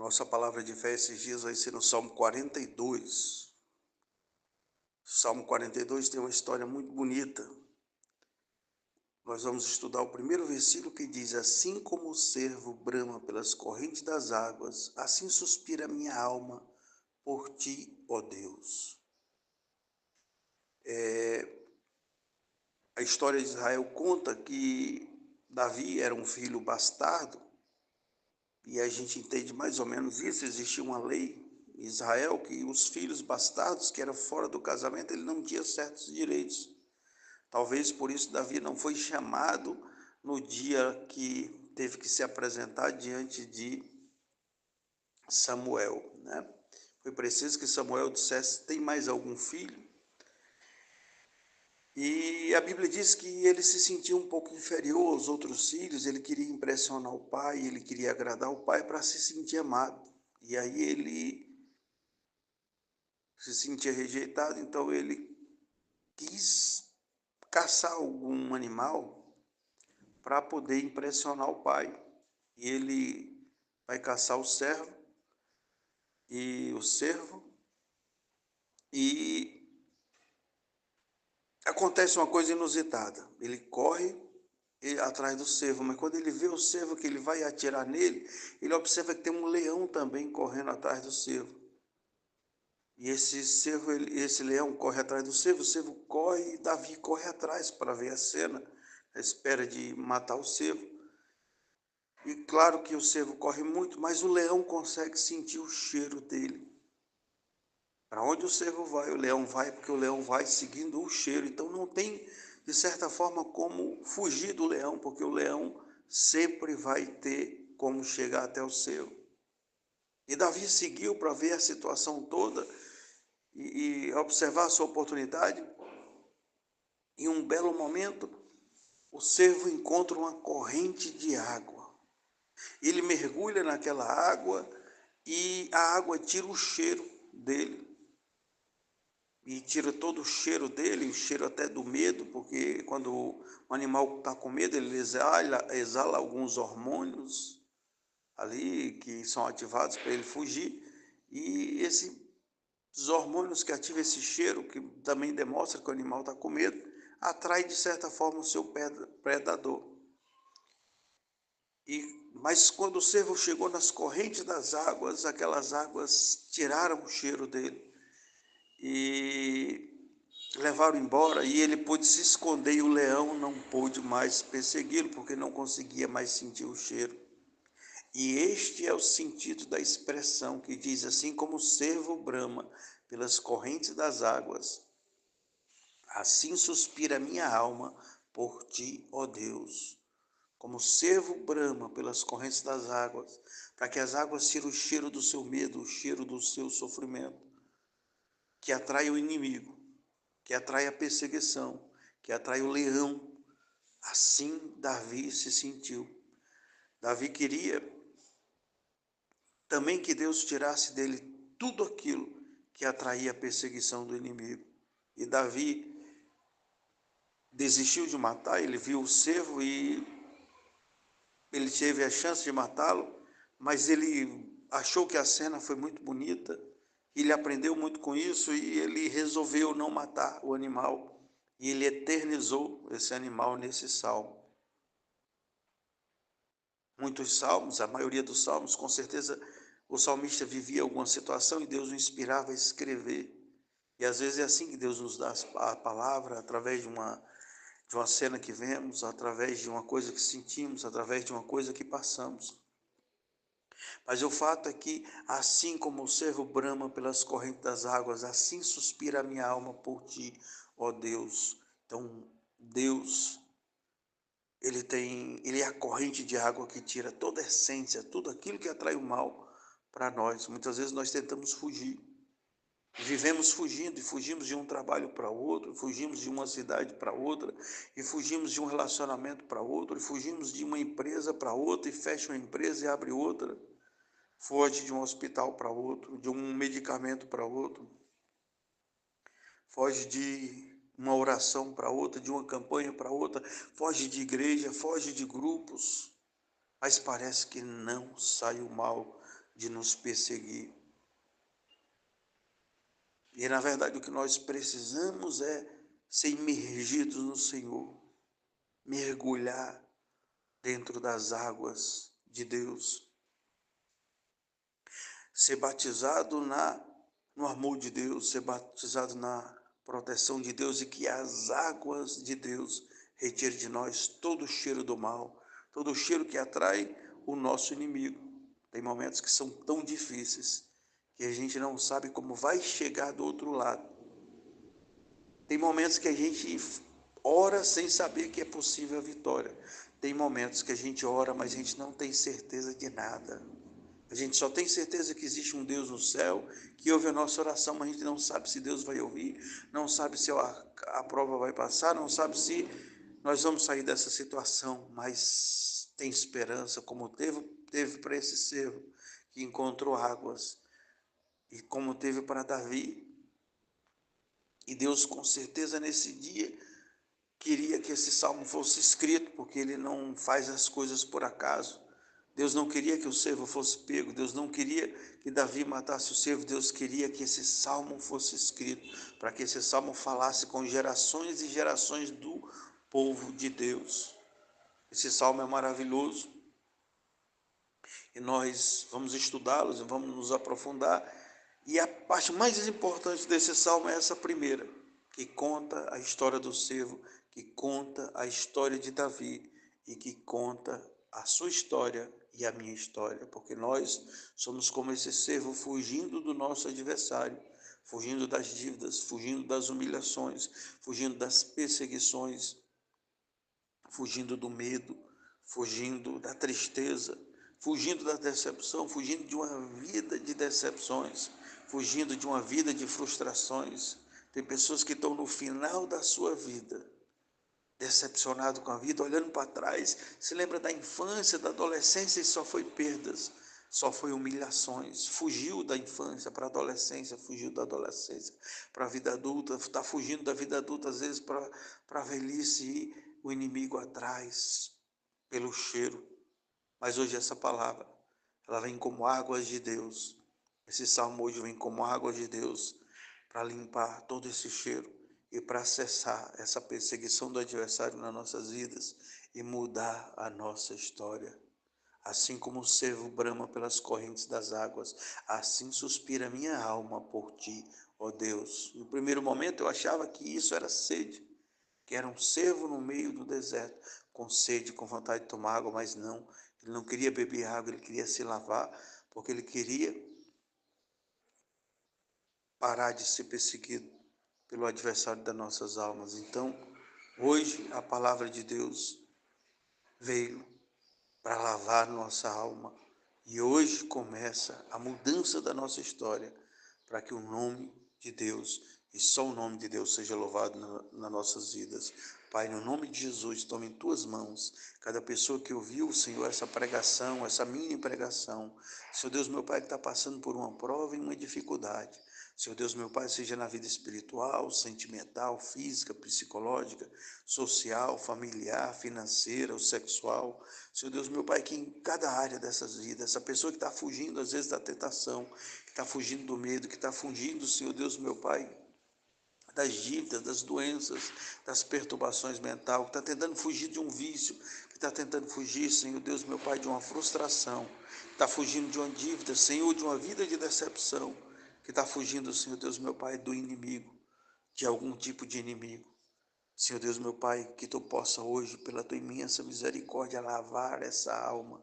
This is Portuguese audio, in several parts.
Nossa palavra de fé esses dias vai ser no Salmo 42. O Salmo 42 tem uma história muito bonita. Nós vamos estudar o primeiro versículo que diz: Assim como o cervo brama pelas correntes das águas, assim suspira a minha alma por ti, ó Deus. A história de Israel conta que Davi era um filho bastardo, e a gente entende mais ou menos isso. Existia uma lei em Israel que os filhos bastardos, que eram fora do casamento, ele não tinha certos direitos. Talvez por isso Davi não foi chamado no dia que teve que se apresentar diante de Samuel, né? Foi preciso que Samuel dissesse: tem mais algum filho? E a Bíblia diz que ele se sentia um pouco inferior aos outros filhos, ele queria impressionar o pai, ele queria agradar o pai para se sentir amado. E aí ele se sentia rejeitado, então ele quis caçar algum animal para poder impressionar o pai. E ele vai caçar o cervo e acontece uma coisa inusitada. Ele corre atrás do cervo, mas quando ele vê o cervo que ele vai atirar nele, ele observa que tem um leão também correndo atrás do cervo. E esse leão corre atrás do cervo, o cervo corre e Davi corre atrás para ver a cena, à espera de matar o cervo. E claro que o cervo corre muito, mas o leão consegue sentir o cheiro dele. Para onde o cervo vai, o leão vai, porque o leão vai seguindo o cheiro. Então não tem, de certa forma, como fugir do leão, porque o leão sempre vai ter como chegar até o cervo. E Davi seguiu para ver a situação toda e observar a sua oportunidade. Em um belo momento, o cervo encontra uma corrente de água. Ele mergulha naquela água e a água tira o cheiro dele. E tira todo o cheiro dele, o cheiro até do medo, porque quando o animal está com medo, ele exala alguns hormônios ali que são ativados para ele fugir. E esses hormônios que ativam esse cheiro, que também demonstra que o animal está com medo, atrai de certa forma o seu predador. Mas quando o cervo chegou nas correntes das águas, aquelas águas tiraram o cheiro dele e levaram embora, e ele pôde se esconder, e o leão não pôde mais persegui-lo, porque não conseguia mais sentir o cheiro. E este é o sentido da expressão que diz: assim como o cervo brama pelas correntes das águas, assim suspira a minha alma por ti, ó Deus. Como o cervo brama pelas correntes das águas, para que as águas tirem o cheiro do seu medo, o cheiro do seu sofrimento, que atrai o inimigo, que atrai a perseguição, que atrai o leão. Assim Davi se sentiu. Davi queria também que Deus tirasse dele tudo aquilo que atraía a perseguição do inimigo. E Davi desistiu de matar, ele viu o cervo e ele teve a chance de matá-lo, mas ele achou que a cena foi muito bonita, ele aprendeu muito com isso e ele resolveu não matar o animal. E ele eternizou esse animal nesse salmo. Muitos salmos, a maioria dos salmos, com certeza, o salmista vivia alguma situação e Deus o inspirava a escrever. E às vezes é assim que Deus nos dá a palavra, através de uma cena que vemos, através de uma coisa que sentimos, através de uma coisa que passamos. Mas o fato é que, assim como o cervo brama pelas correntes das águas, assim suspira a minha alma por ti, ó Deus. Então, Deus, ele é a corrente de água que tira toda a essência, tudo aquilo que atrai o mal para nós. Muitas vezes nós tentamos fugir. Vivemos fugindo e fugimos de um trabalho para outro, fugimos de uma cidade para outra, e fugimos de um relacionamento para outro, e fugimos de uma empresa para outra, e fecha uma empresa e abre outra. Foge de um hospital para outro, de um medicamento para outro, foge de uma oração para outra, de uma campanha para outra, foge de igreja, foge de grupos, mas parece que não sai o mal de nos perseguir. E na verdade o que nós precisamos é ser imergidos no Senhor, mergulhar dentro das águas de Deus, ser batizado no amor de Deus, ser batizado na proteção de Deus, e que as águas de Deus retire de nós todo o cheiro do mal, todo o cheiro que atrai o nosso inimigo. Tem momentos que são tão difíceis que a gente não sabe como vai chegar do outro lado. Tem momentos que a gente ora sem saber que é possível a vitória. Tem momentos que a gente ora, mas a gente não tem certeza de nada. A gente só tem certeza que existe um Deus no céu, que ouve a nossa oração, mas a gente não sabe se Deus vai ouvir, não sabe se a prova vai passar, não sabe se nós vamos sair dessa situação, mas tem esperança, como teve para esse servo que encontrou águas, e como teve para Davi. E Deus, com certeza, nesse dia, queria que esse salmo fosse escrito, porque ele não faz as coisas por acaso. Deus não queria que o servo fosse pego, Deus não queria que Davi matasse o servo, Deus queria que esse salmo fosse escrito, para que esse salmo falasse com gerações e gerações do povo de Deus. Esse salmo é maravilhoso, e nós vamos estudá-los e vamos nos aprofundar, e a parte mais importante desse salmo é essa primeira, que conta a história do servo, que conta a história de Davi, e que conta a sua história e a minha história, porque nós somos como esse servo, fugindo do nosso adversário, fugindo das dívidas, fugindo das humilhações, fugindo das perseguições, fugindo do medo, fugindo da tristeza, fugindo da decepção, fugindo de uma vida de decepções, fugindo de uma vida de frustrações. Tem pessoas que estão no final da sua vida, decepcionado com a vida, olhando para trás, se lembra da infância, da adolescência, e só foi perdas, só foi humilhações. Fugiu da infância para a adolescência, fugiu da adolescência para a vida adulta, está fugindo da vida adulta, às vezes para a velhice, e o inimigo atrás, pelo cheiro. Mas hoje essa palavra, ela vem como águas de Deus. Esse salmo hoje vem como águas de Deus, para limpar todo esse cheiro e para cessar essa perseguição do adversário nas nossas vidas e mudar a nossa história. Assim como o cervo brama pelas correntes das águas, assim suspira minha alma por ti, ó Deus. No primeiro momento eu achava que isso era sede, que era um cervo no meio do deserto, com sede, com vontade de tomar água, mas não. Ele não queria beber água, ele queria se lavar, porque ele queria parar de ser perseguido pelo adversário das nossas almas. Então, hoje a palavra de Deus veio para lavar nossa alma, e hoje começa a mudança da nossa história, para que o nome de Deus, e só o nome de Deus, seja louvado nas nossas vidas. Pai, no nome de Jesus, toma em tuas mãos cada pessoa que ouviu, Senhor, essa pregação, essa mini pregação. Senhor Deus, meu Pai, que está passando por uma prova e uma dificuldade. Senhor Deus, meu Pai, seja na vida espiritual, sentimental, física, psicológica, social, familiar, financeira ou sexual. Senhor Deus, meu Pai, que em cada área dessas vidas, essa pessoa que está fugindo às vezes da tentação, que está fugindo do medo, que está fugindo, Senhor Deus, meu Pai, das dívidas, das doenças, das perturbações mentais, que está tentando fugir de um vício, que está tentando fugir, Senhor Deus, meu Pai, de uma frustração, que está fugindo de uma dívida, Senhor, de uma vida de decepção, que está fugindo, Senhor Deus, meu Pai, do inimigo, de algum tipo de inimigo. Senhor Deus, meu Pai, que Tu possa hoje, pela Tua imensa misericórdia, lavar essa alma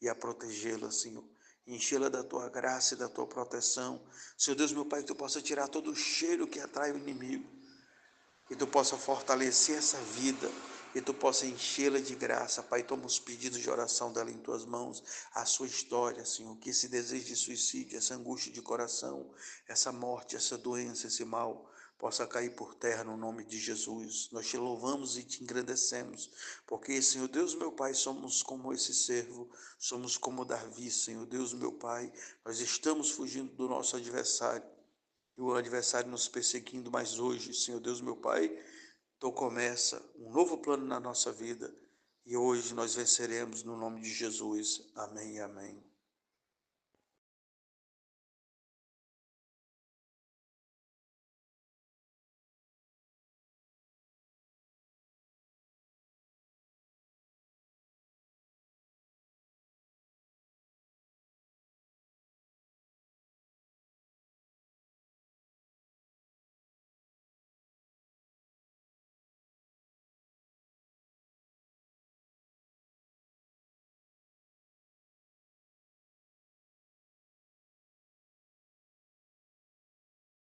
e a protegê-la, Senhor. Enchê-la da Tua graça e da Tua proteção. Senhor Deus, meu Pai, que Tu possa tirar todo o cheiro que atrai o inimigo. Que Tu possa fortalecer essa vida. Que Tu possa enchê-la de graça. Pai, toma os pedidos de oração dela em Tuas mãos. A sua história, Senhor. Que esse desejo de suicídio, essa angústia de coração, essa morte, essa doença, esse mal, possa cair por terra no nome de Jesus. Nós Te louvamos e Te engrandecemos, porque, Senhor Deus, meu Pai, somos como esse servo, somos como Davi, Senhor Deus, meu Pai, nós estamos fugindo do nosso adversário, e o adversário nos perseguindo, mas hoje, Senhor Deus, meu Pai, Tu começa um novo plano na nossa vida, e hoje nós venceremos no nome de Jesus. Amém e amém.